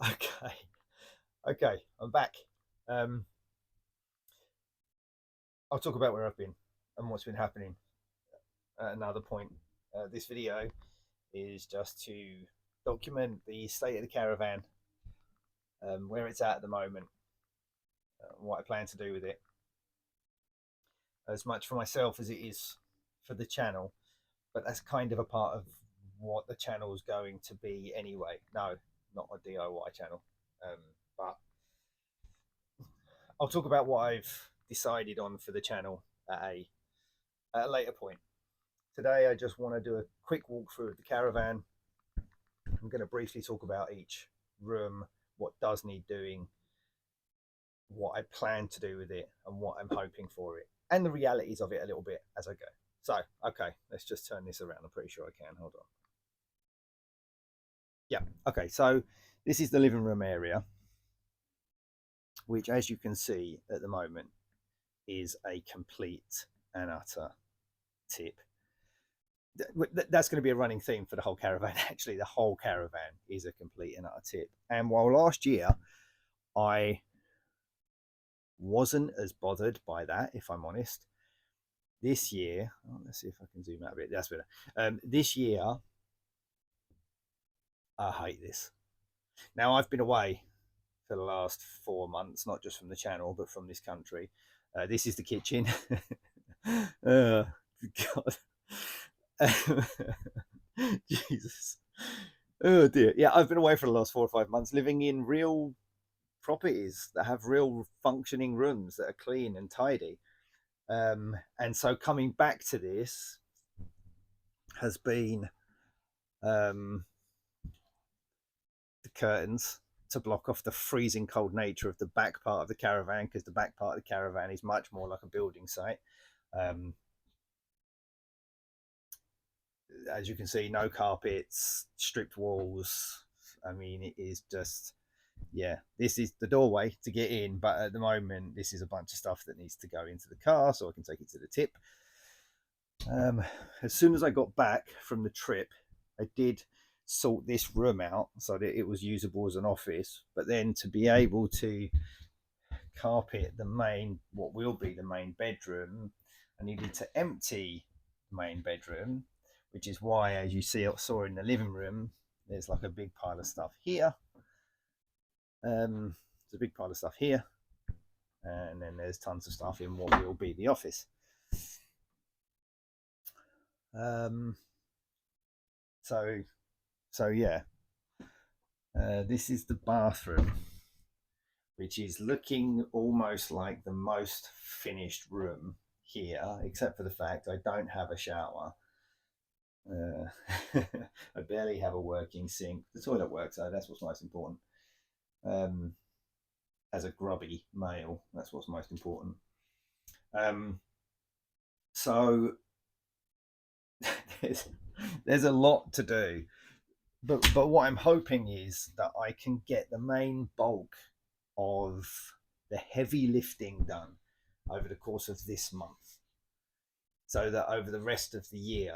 Okay, okay, I'm back. Um, I'll talk about where I've been and what's been happening at another point. This video is just to document the state of the caravan, where it's at the moment, what I plan to do with it, as much for myself as it is for the channel. But that's kind of a part of what the channel is going to be anyway. No, not a DIY channel, but I'll talk about what I've decided on for the channel at a later point. Today, I just want to do a quick walkthrough of the caravan. I'm going to briefly talk about each room, what does need doing, what I plan to do with it, and what I'm hoping for it, and the realities of it a little bit as I go. So, okay, let's just turn this around. I'm pretty sure I can. Hold on. Yeah, okay, so this is the living room area, which, as you can see at the moment, is a complete and utter tip. That's going to be a running theme for the whole caravan. Actually, the whole caravan is a complete and utter tip. And while last year I wasn't as bothered by that, if I'm honest, this year, let's see if I can zoom out a bit. That's better. This year, I hate this. Now, I've been away for the last 4 months, not just from the channel, but from this country. This is the kitchen. God. Jesus. Oh dear. Yeah, I've been away for the last 4 or 5 months, living in real properties that have real functioning rooms that are clean and tidy. And so coming back to this has been the curtains to block off the freezing cold nature of the back part of the caravan, because the back part of the caravan is much more like a building site. As you can see, no carpets, stripped walls. I mean, it is just, yeah, this is the doorway to get in, but at the moment, this is a bunch of stuff that needs to go into the car so I can take it to the tip. As soon as I got back from the trip, I did sort this room out so that it was usable as an office, but then to be able to carpet the main, what will be the main bedroom, I needed to empty the main bedroom, which is why, as you saw in the living room, there's like a big pile of stuff here. There's a big pile of stuff here, and then there's tons of stuff in what will be the office. So yeah, this is the bathroom, which is looking almost like the most finished room here, except for the fact I don't have a shower. I barely have a working sink. The toilet works, though. That's what's most important. As a grubby male, that's what's most important. So there's a lot to do, but what I'm hoping is that I can get the main bulk of the heavy lifting done over the course of this month, so that over the rest of the year,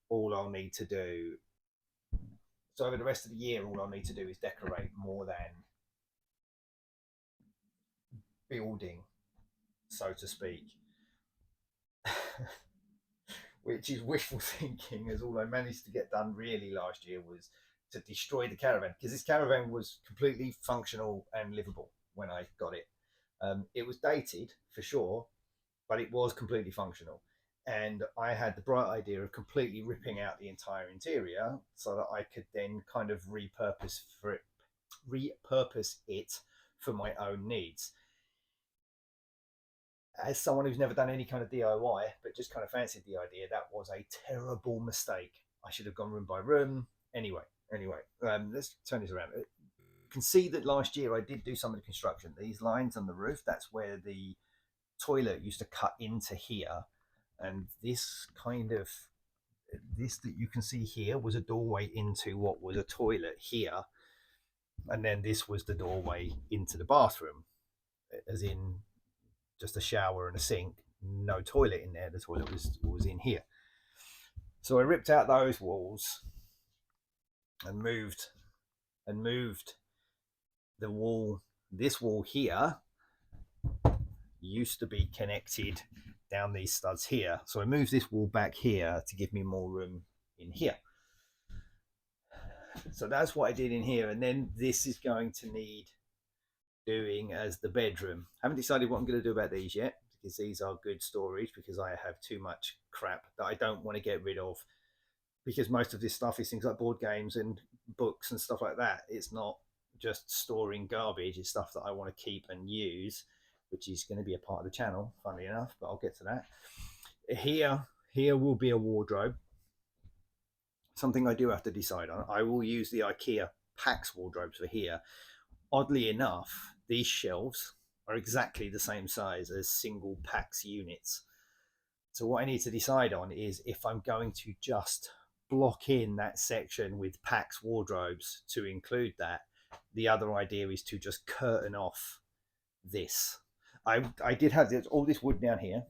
all I'll need to do. So over the rest of the year, all I'll need to do is decorate more than building, so to speak. Which is wishful thinking, as all I managed to get done really last year was to destroy the caravan, because this caravan was completely functional and livable when I got it. It was dated for sure, but it was completely functional. And I had the bright idea of completely ripping out the entire interior so that I could then kind of repurpose it for my own needs. As someone who's never done any kind of DIY, but just kind of fancied the idea, that was a terrible mistake. I should have gone room by room. Anyway, let's turn this around. You can see that last year I did do some of the construction. These lines on the roof, that's where the toilet used to cut into here. And this that you can see here was a doorway into what was a toilet here. And then this was the doorway into the bathroom, as in just a shower and a sink, no toilet in there. The toilet was in here. So I ripped out those walls and moved and moved the wall. This wall here used to be connected down these studs here, so I moved this wall back here to give me more room in here. So that's what I did in here, and then this is going to need doing as the bedroom. Haven't decided what I'm going to do about these yet, because these are good storage, because I have too much crap that I don't want to get rid of, because most of this stuff is things like board games and books and stuff like that. It's not just storing garbage, it's stuff that I want to keep and use, which is going to be a part of the channel, funnily enough, but I'll get to that. Here will be a wardrobe. Something I do have to decide on. I will use the IKEA PAX wardrobes for here. Oddly enough, these shelves are exactly the same size as single PAX units. So what I need to decide on is if I'm going to just block in that section with PAX wardrobes to include that. The other idea is to just curtain off this. I did have all this wood down here,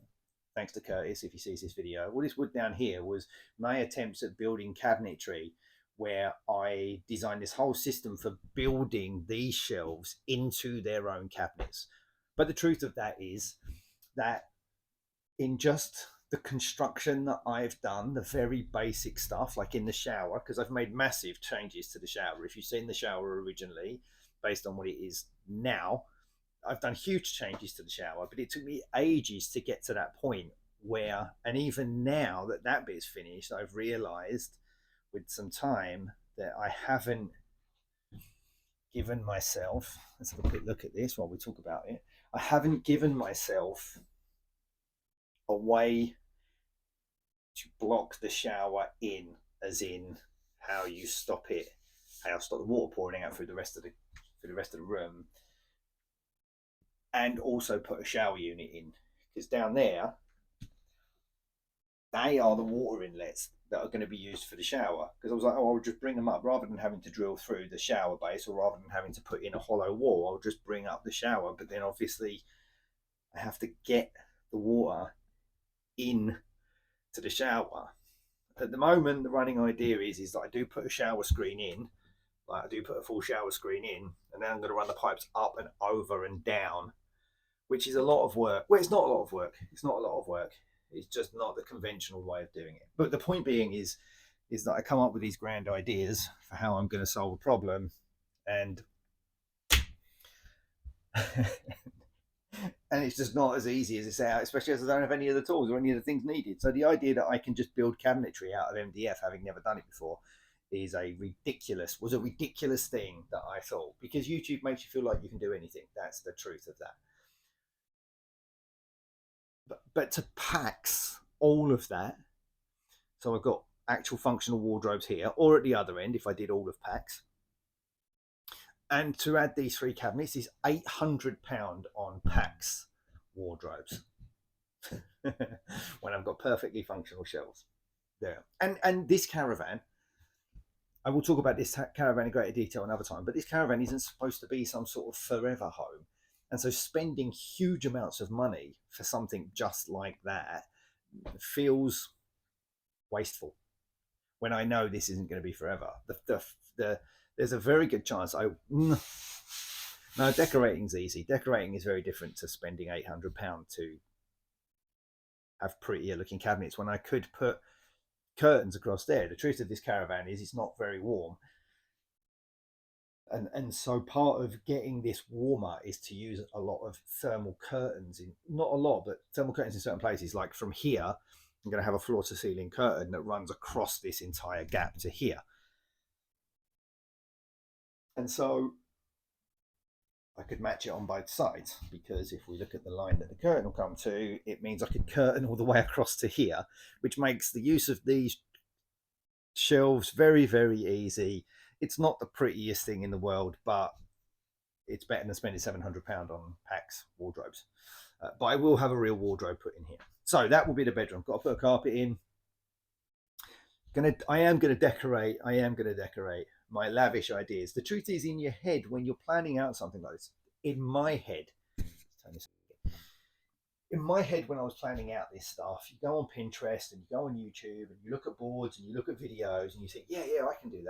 thanks to Curtis if he sees this video. All this wood down here was my attempts at building cabinetry, where I designed this whole system for building these shelves into their own cabinets. But the truth of that is that in just the construction that I've done, the very basic stuff, like in the shower, because I've made massive changes to the shower. If you've seen the shower originally, based on what it is now, I've done huge changes to the shower, but it took me ages to get to that point where, and even now that that bit's finished, I've realized with some time that I haven't given myself, let's have a quick look at this while we talk about it. I haven't given myself a way to block the shower in, as in how you stop it, how you stop the water pouring out through the rest of the room, and also put a shower unit in, because down there they are the water inlets that are going to be used for the shower. Because I was like, oh, I'll just bring them up rather than having to drill through the shower base, or rather than having to put in a hollow wall, I'll just bring up the shower. But then obviously I have to get the water in to the shower. At the moment, the running idea is that I do put a shower screen in, like I do put a full shower screen in, and then I'm going to run the pipes up and over and down, which is a lot of work. Well, it's not a lot of work. It's not a lot of work. It's just not the conventional way of doing it. But the point being is that I come up with these grand ideas for how I'm going to solve a problem, and and it's just not as easy as it sounds, especially as I don't have any of the tools or any of the things needed. So the idea that I can just build cabinetry out of MDF, having never done it before, was a ridiculous thing that I thought, because YouTube makes you feel like you can do anything. That's the truth of that. But to PAX all of that, so I've got actual functional wardrobes here, or at the other end if I did all of PAX, and to add these 3 cabinets is £800 on PAX wardrobes when I've got perfectly functional shelves there. And this caravan, I will talk about this caravan in greater detail another time, but this caravan isn't supposed to be some sort of forever home. And so spending huge amounts of money for something just like that feels wasteful, when I know this isn't going to be forever. There's a very good chance no, decorating's easy. Decorating is very different to spending £800 to have prettier looking cabinets when I could put curtains across there. The truth of this caravan is it's not very warm. And so part of getting this warmer is to use a lot of thermal curtains, not a lot, but thermal curtains in certain places. Like from here, I'm going to have a floor to ceiling curtain that runs across this entire gap to here. And so I could match it on both sides, because if we look at the line that the curtain will come to, it means I could curtain all the way across to here, which makes the use of these shelves very, very easy. It's not the prettiest thing in the world, but it's better than spending £700 on PAX wardrobes. But I will have a real wardrobe put in here. So that will be the bedroom. Got to put a carpet in. I am going to decorate my lavish ideas. The truth is, in your head, when you're planning out something like this, in my head, when I was planning out this stuff, you go on Pinterest and you go on YouTube and you look at boards and you look at videos and you think, yeah, I can do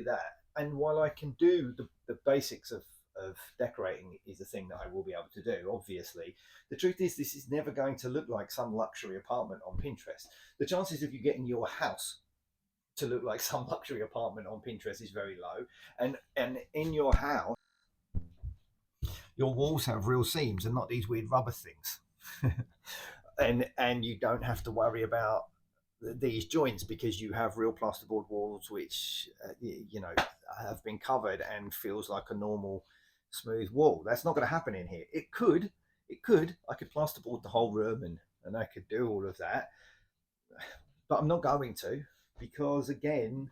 that. and while I can do the basics of decorating is a thing that I will be able to do, obviously, the truth is this is never going to look like some luxury apartment on Pinterest. The chances of you getting your house to look like some luxury apartment on Pinterest is very low. And in your house, your walls have real seams and not these weird rubber things. And you don't have to worry about these joints because you have real plasterboard walls which you know have been covered and feels like a normal smooth wall. That's not going to happen in here. It could I could plasterboard the whole room and I could do all of that, but I'm not going to, because again,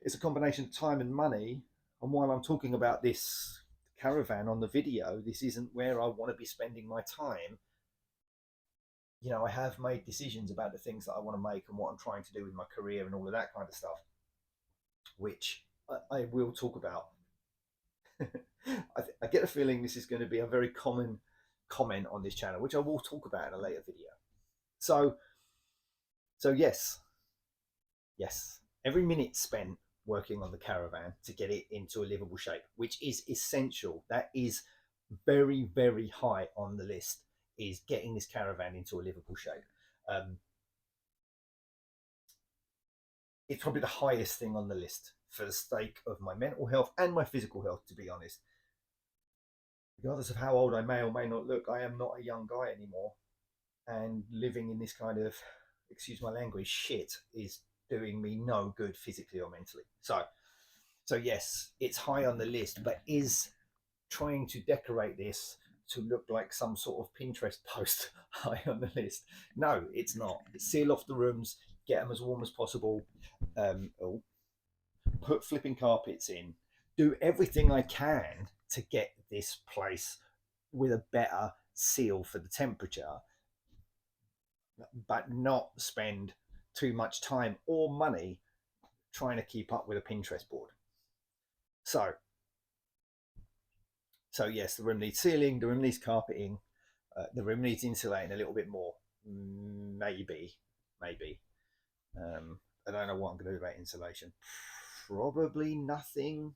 it's a combination of time and money. And while I'm talking about this caravan on the video, this isn't where I want to be spending my time. You know, I have made decisions about the things that I want to make and what I'm trying to do with my career and all of that kind of stuff, which I will talk about. I get a feeling this is going to be a very common comment on this channel, which I will talk about in a later video. So, yes, every minute spent working on the caravan to get it into a livable shape, which is essential. That is very, very high on the list, is getting this caravan into a livable shape. It's probably the highest thing on the list for the sake of my mental health and my physical health, to be honest. Regardless of how old I may or may not look, I am not a young guy anymore. And living in this kind of, excuse my language, shit is doing me no good physically or mentally. So yes, it's high on the list, but is trying to decorate this to look like some sort of Pinterest post high on the list? No, it's not. Seal off the rooms, get them as warm as possible, put flipping carpets in, do everything I can to get this place with a better seal for the temperature, but not spend too much time or money trying to keep up with a Pinterest board. So yes, the room needs sealing, the room needs carpeting, the room needs insulating a little bit more. Maybe. I don't know what I'm going to do about insulation. Probably nothing,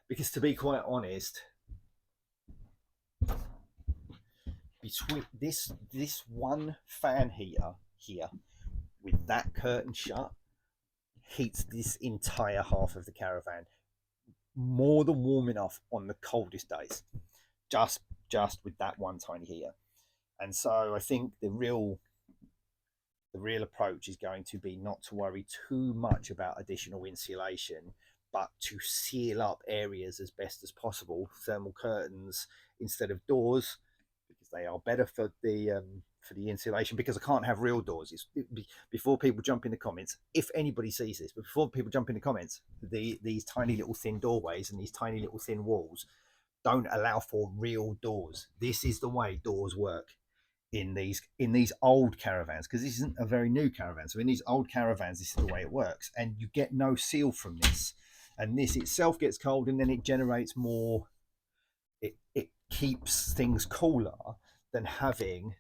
because to be quite honest, between this one fan heater here with that curtain shut heats this entire half of the caravan more than warm enough on the coldest days, just with that one tiny heater. And so I think the real approach is going to be not to worry too much about additional insulation, but to seal up areas as best as possible. Thermal curtains instead of doors, because they are better for the insulation, because I can't have real doors. Before people jump in the comments, if anybody sees this, but before people jump in the comments, these tiny little thin doorways and these tiny little thin walls don't allow for real doors. This is the way doors work in these old caravans, because this isn't a very new caravan. So in these old caravans, this is the way it works, and you get no seal from this, and this itself gets cold, and then it generates more. It keeps things cooler than having.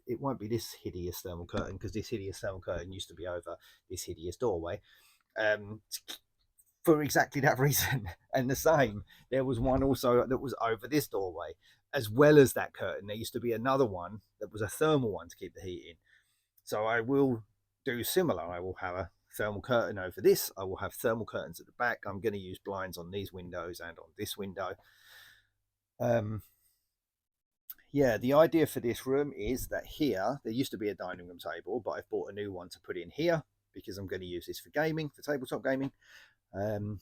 It won't be this hideous thermal curtain, because this hideous thermal curtain used to be over this hideous doorway, for exactly that reason. And the same, there was one also that was over this doorway, as well as that curtain. There used to be another one that was a thermal one to keep the heat in. So I will do similar. I will have a thermal curtain over this. I will have thermal curtains at the back. I'm going to use blinds on these windows and on this window. Yeah, the idea for this room is that here, there used to be a dining room table, but I've bought a new one to put in here because I'm going to use this for gaming, for tabletop gaming. I'm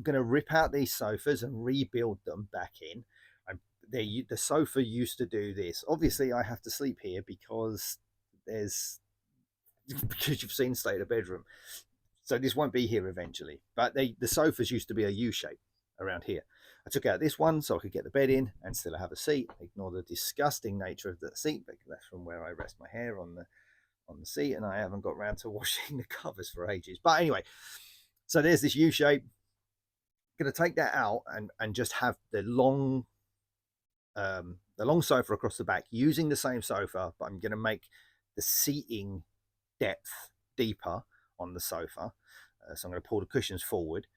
going to rip out these sofas and rebuild them back in. The sofa used to do this. Obviously, I have to sleep here because you've seen the state of the bedroom. So this won't be here eventually. But the sofas used to be a U shape around here. I took out this one so I could get the bed in and still have a seat. Ignore the disgusting nature of the seat, because that's from where I rest my hair on the seat, and I haven't got around to washing the covers for ages. But anyway, so there's this U shape. I'm going to take that out and just have the long sofa across the back, using the same sofa, but I'm going to make the seating depth deeper on the sofa. So I'm going to pull the cushions forward.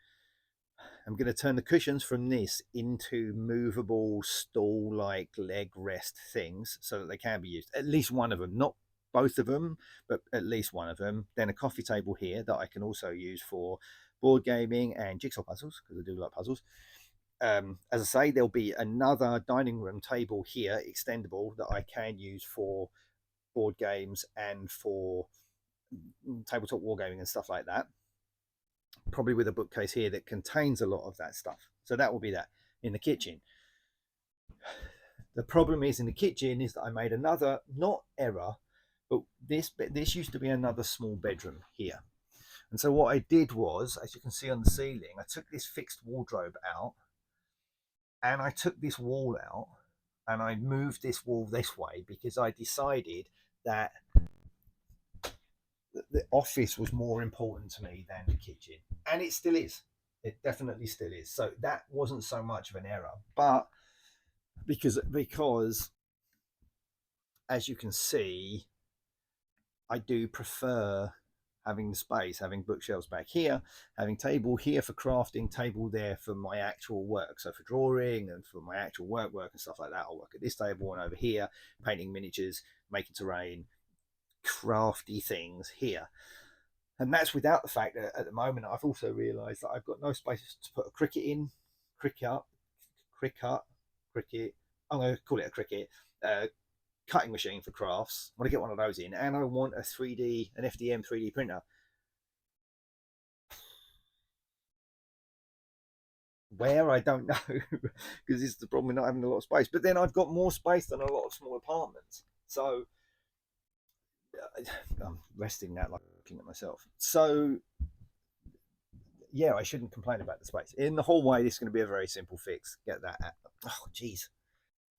I'm going to turn the cushions from this into movable stool-like leg rest things so that they can be used. At least one of them, not both of them, but at least one of them. Then a coffee table here that I can also use for board gaming and jigsaw puzzles, because I do like puzzles. As I say, there'll be another dining room table here, extendable, that I can use for board games and for tabletop wargaming and stuff like that. Probably with a bookcase here that contains a lot of that stuff. So that will be that. In the kitchen, the problem is in the kitchen is that I made another, not error, but this used to be another small bedroom here. And so what I did was, as you can see on the ceiling, I took this fixed wardrobe out and I took this wall out and I moved this wall this way because I decided that the office was more important to me than the kitchen, and it still is. It definitely still is. So that wasn't so much of an error, but because as you can see, I do prefer having the space, having bookshelves back here, having table here for crafting, table there for my actual work. So for drawing and for my actual work and stuff like that, I'll work at this table, and over here, painting miniatures, making terrain, crafty things here. And that's without the fact that at the moment I've also realised that I've got no space to put a cricket in, cricket. I'm going to call it a cricket. Cutting machine for crafts. I want to get one of those in, and I want an FDM 3D printer. Where, I don't know, because this is the problem with not having a lot of space. But then I've got more space than a lot of small apartments, so I'm resting that, like looking at myself. So yeah, I shouldn't complain about the space. In the hallway, this is going to be a very simple fix. Get that out. Oh, geez.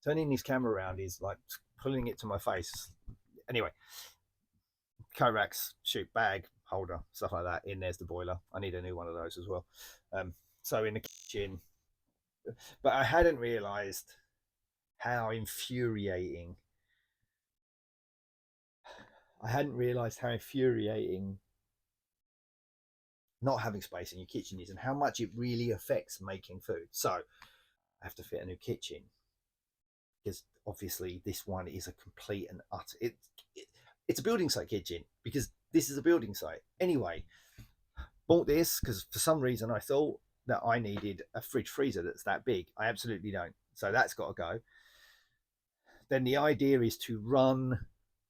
Turning this camera around is like pulling it to my face. Anyway, coat racks, shoot bag, holder, stuff like that. In there's the boiler. I need a new one of those as well. So in the kitchen, but I hadn't realised how infuriating. I hadn't realised how infuriating not having space in your kitchen is, and how much it really affects making food. So I have to fit a new kitchen, because obviously this one is a complete and utter it's a building site kitchen, because this is a building site. Anyway, bought this because for some reason I thought that I needed a fridge freezer that's that big. I absolutely don't. So that's got to go. Then the idea is to run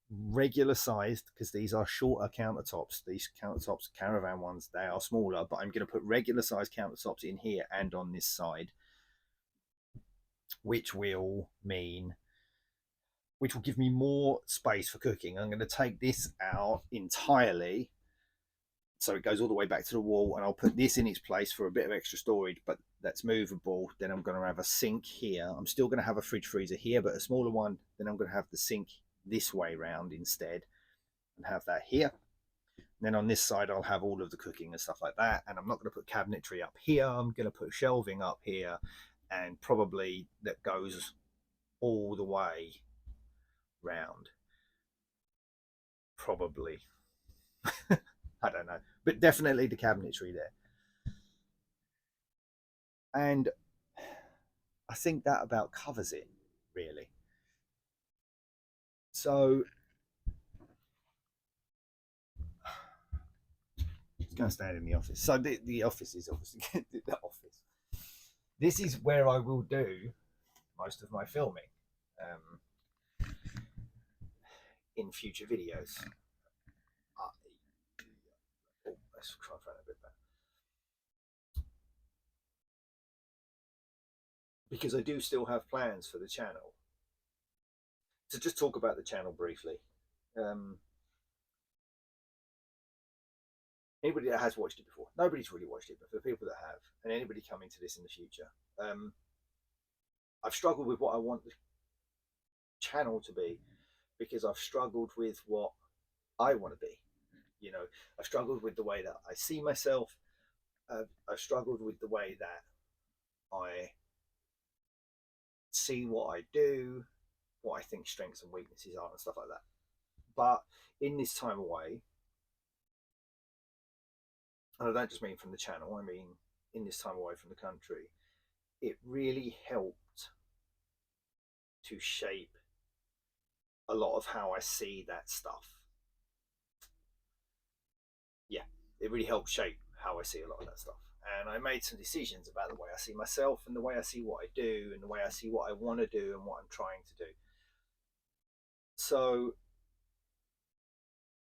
regular sized, because these are shorter countertops. These countertops, caravan ones, they are smaller, but I'm going to put regular sized countertops in here and on this side, which will give me more space for cooking. I'm going to take this out entirely, so it goes all the way back to the wall, and I'll put this in its place for a bit of extra storage, but that's movable. Then I'm going to have a sink here. I'm still going to have a fridge freezer here, but a smaller one. Then I'm going to have the sink this way round instead, and have that here. And then on this side, I'll have all of the cooking and stuff like that. And I'm not going to put cabinetry up here. I'm going to put shelving up here, and probably that goes all the way round. Probably. I don't know. But definitely the cabinetry there. And I think that about covers it, really. So it's going to stand in the office. So the office is obviously the office. This is where I will do most of my filming in future videos. Let's try and find a bit better. Because I do still have plans for the channel. To just talk about the channel briefly. Anybody that has watched it before, nobody's really watched it, but for the people that have, and anybody coming to this in the future, I've struggled with what I want the channel to be, because I've struggled with what I want to be. You know, I've struggled with the way that I see myself. I've struggled with the way that I see what I do, what I think strengths and weaknesses are, and stuff like that. But in this time away, and I don't just mean from the channel, I mean in this time away from the country, it really helped to shape a lot of how I see that stuff. Yeah, it really helped shape how I see a lot of that stuff. And I made some decisions about the way I see myself and the way I see what I do and the way I see what I want to do and what I'm trying to do. So,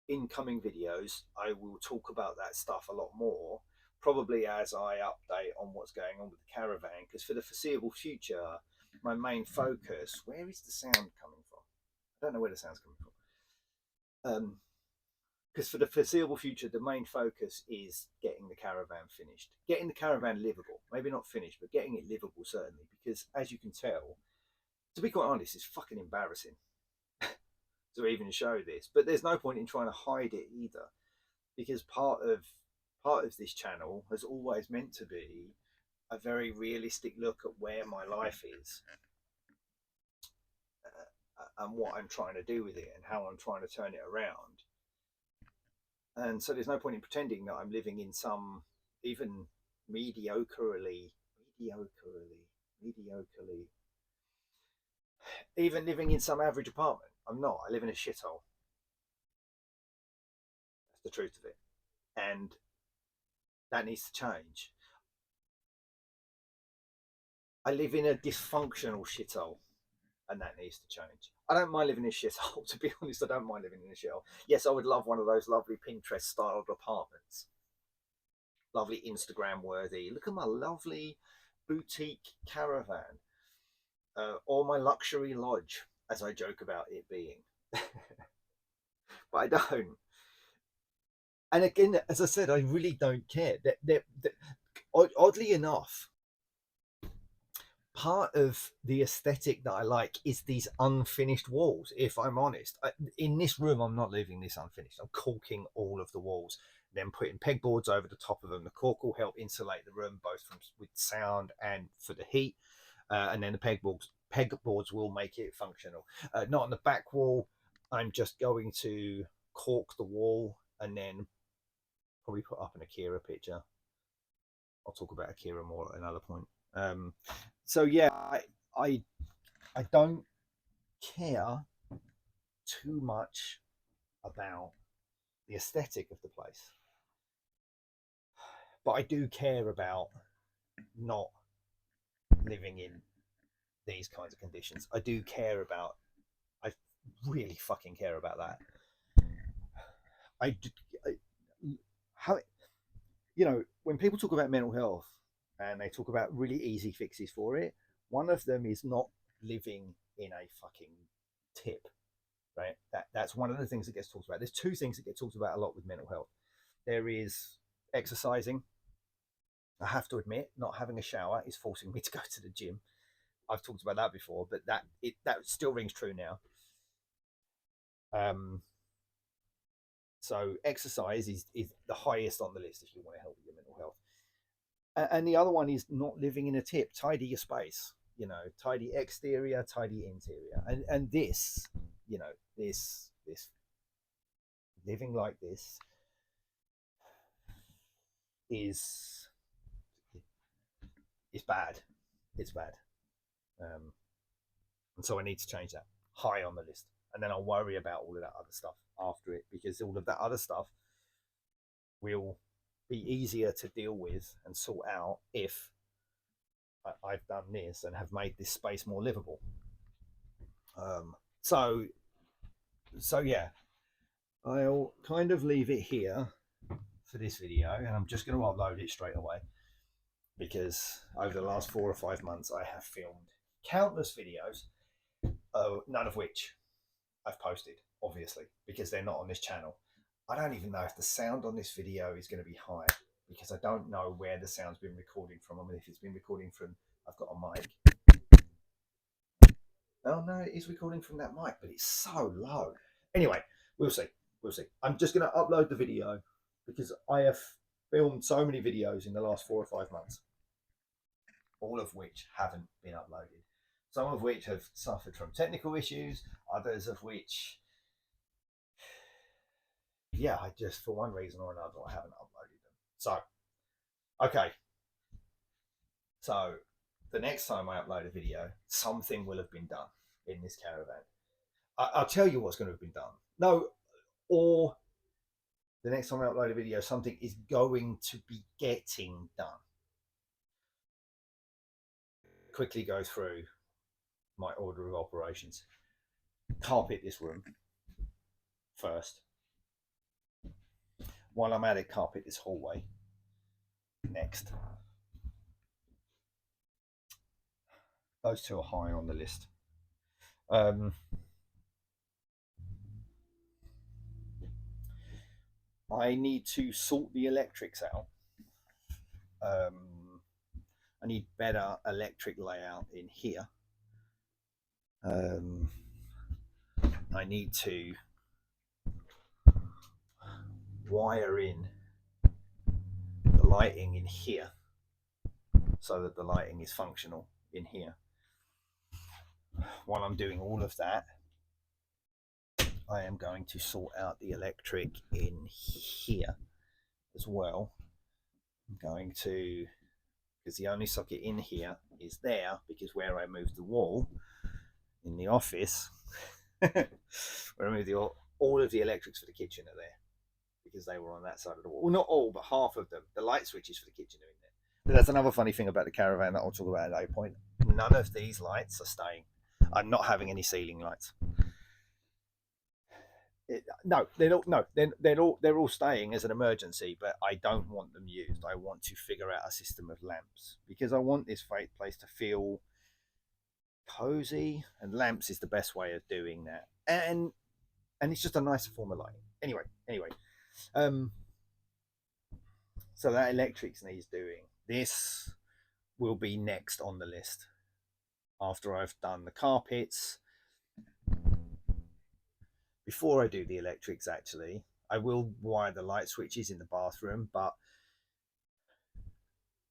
in coming videos, I will talk about that stuff a lot more, probably as I update on what's going on with the caravan. Because for the foreseeable future, my main focus, where is the sound coming from? I don't know where the sound's coming from. Because for the foreseeable future, the main focus is getting the caravan finished, getting the caravan livable. Maybe not finished, but getting it livable certainly. Because as you can tell, to be quite honest, it's fucking embarrassing to even show this. But there's no point in trying to hide it either, because part of this channel has always meant to be a very realistic look at where my life is, and what I'm trying to do with it and how I'm trying to turn it around. And so there's no point in pretending that I'm living in some even mediocrely, mediocrely, even living in some average apartment. I'm not. I live in a shithole. That's the truth of it. And that needs to change. I live in a dysfunctional shithole, and that needs to change. I don't mind living in a shithole, to be honest. I don't mind living in a shithole. Yes, I would love one of those lovely Pinterest styled apartments. Lovely Instagram worthy. Look at my lovely boutique caravan, or my luxury lodge, as I joke about it being. But I don't. And again, as I said, I really don't care. Oddly enough, part of the aesthetic that I like is these unfinished walls. If I'm honest, in this room, I'm not leaving this unfinished. I'm caulking all of the walls, then putting pegboards over the top of them. The caulk will help insulate the room both from with sound and for the heat. And then the pegboards will make it functional. Not on the back wall. I'm just going to caulk the wall and then probably put up an Akira picture. I'll talk about Akira more at another point. So yeah, I I don't care too much about the aesthetic of the place, but I do care about not living in these kinds of conditions. I do care about. I really fucking care about that. I, I how when people talk about mental health and they talk about really easy fixes for it, one of them is not living in a fucking tip, right? That's one of the things that gets talked about. There's two things that get talked about a lot with mental health. There is exercising. I have to admit, not having a shower is forcing me to go to the gym. I've talked about that before, but that still rings true now. Um, so exercise is the highest on the list if you want to help with your mental health. And the other one is not living in a tip. Tidy your space. Tidy exterior, tidy interior, and this, this living like this is bad. It's bad. Um, and so I need to change that. High on the list, and then I'll worry about all of that other stuff after it, because all of that other stuff will be easier to deal with and sort out if I've done this and have made this space more livable. Um, so yeah, I'll kind of leave it here for this video, and I'm just going to upload it straight away, because over the last 4 or 5 months I have filmed countless videos, none of which I've posted, obviously, because they're not on this channel. I don't even know if the sound on this video is going to be high, because I don't know where the sound's been recording from. I mean, if it's been recording from, I've got a mic. Oh no, it is recording from that mic, but it's so low. Anyway, we'll see. We'll see. I'm just going to upload the video, because I have filmed so many videos in the last 4 or 5 months, all of which haven't been uploaded. Some of which have suffered from technical issues, others of which, yeah, I just, for one reason or another, I haven't uploaded them. So, okay. So the next time I upload a video, something will have been done in this caravan. I'll tell you what's going to have been done. No, or the next time I upload a video, something is going to be getting done. Quickly go through my order of operations. Carpet this room first. While I'm at it, carpet this hallway next. Those two are high on the list. I need to sort the electrics out. I need better electric layout in here. I need to wire in the lighting in here so that the lighting is functional in here. While I'm doing all of that, I am going to sort out the electric in here as well. I'm going to, because the only socket in here is there, because where I moved the wall in the office, where I moved all of the electrics for the kitchen are there, because they were on that side of the wall. Well, not all, but half of them. The light switches for the kitchen are in there. But that's another funny thing about the caravan that I'll talk about at a point. None of these lights are staying. I'm not having any ceiling lights. They're all staying as an emergency, but I don't want them used. I want to figure out a system of lamps because I want this place to feel cozy, and lamps is the best way of doing that. And it's just a nicer form of lighting. Anyway, so that electrics needs doing. This will be next on the list after I've done the carpets. Before I do the electrics, actually, I will wire the light switches in the bathroom, but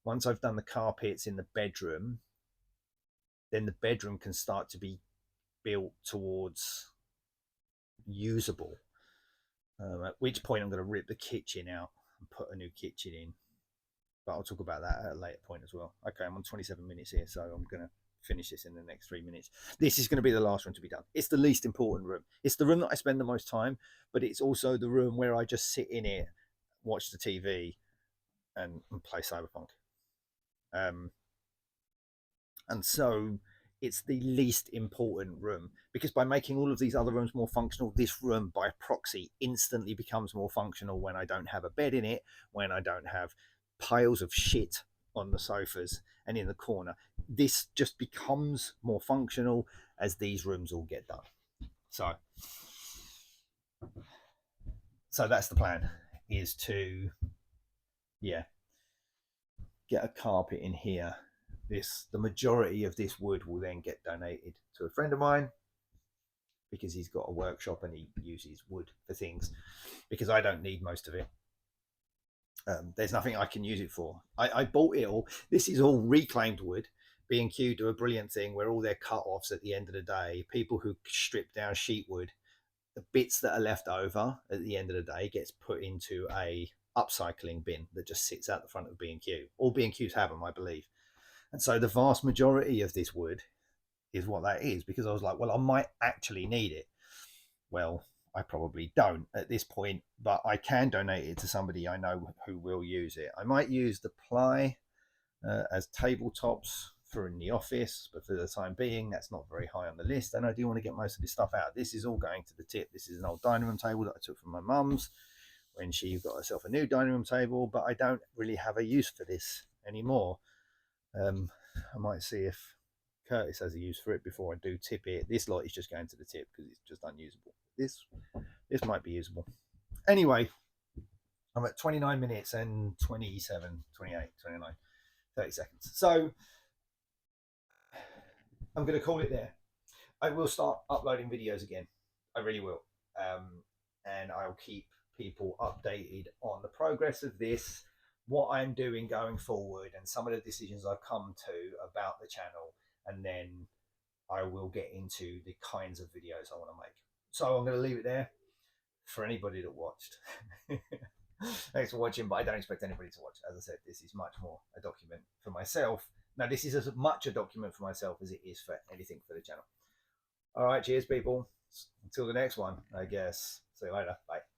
once I've done the carpets in the bedroom, then the bedroom can start to be built towards usable. At which point I'm going to rip the kitchen out and put a new kitchen in. But I'll talk about that at a later point as well. Okay, I'm on 27 minutes here, so I'm going to finish this in the next 3 minutes. This is going to be the last room to be done. It's the least important room. It's the room that I spend the most time, but it's also the room where I just sit in it, watch the TV, and play Cyberpunk. And so it's the least important room, because by making all of these other rooms more functional, this room by proxy instantly becomes more functional when I don't have a bed in it, when I don't have piles of shit on the sofas and in the corner. This just becomes more functional as these rooms all get done. So that's the plan, is to get a carpet in here. The majority of this wood will then get donated to a friend of mine, because he's got a workshop and he uses wood for things, because I don't need most of it. There's nothing I can use it for. I bought it all. This is all reclaimed wood. B&Q do a brilliant thing where all their cut-offs at the end of the day, people who strip down sheet wood, the bits that are left over at the end of the day gets put into a upcycling bin that just sits out the front of B&Q. All B&Qs have them, I believe. And so the vast majority of this wood is what that is, because I was like, well, I might actually need it. Well, I probably don't at this point, but I can donate it to somebody I know who will use it. I might use the ply as tabletops for in the office, but for the time being, that's not very high on the list. And I do want to get most of this stuff out. This is all going to the tip. This is an old dining room table that I took from my mum's when she got herself a new dining room table, but I don't really have a use for this anymore. I might see if Curtis has a use for it before I do tip it. This lot is just going to the tip because it's just unusable. This might be usable. Anyway, I'm at 29 minutes and 27, 28, 29, 30 seconds. So I'm going to call it there. I will start uploading videos again. I really will. And I'll keep people updated on the progress of this, what I'm doing going forward, and some of the decisions I've come to about the channel. And then I will get into the kinds of videos I want to make. So I'm going to leave it there for anybody that watched. Thanks for watching, but I don't expect anybody to watch. As I said, this is much more a document for myself. Now, this is as much a document for myself as it is for anything for the channel. All right, cheers, people. Until the next one, I guess. See you later. Bye.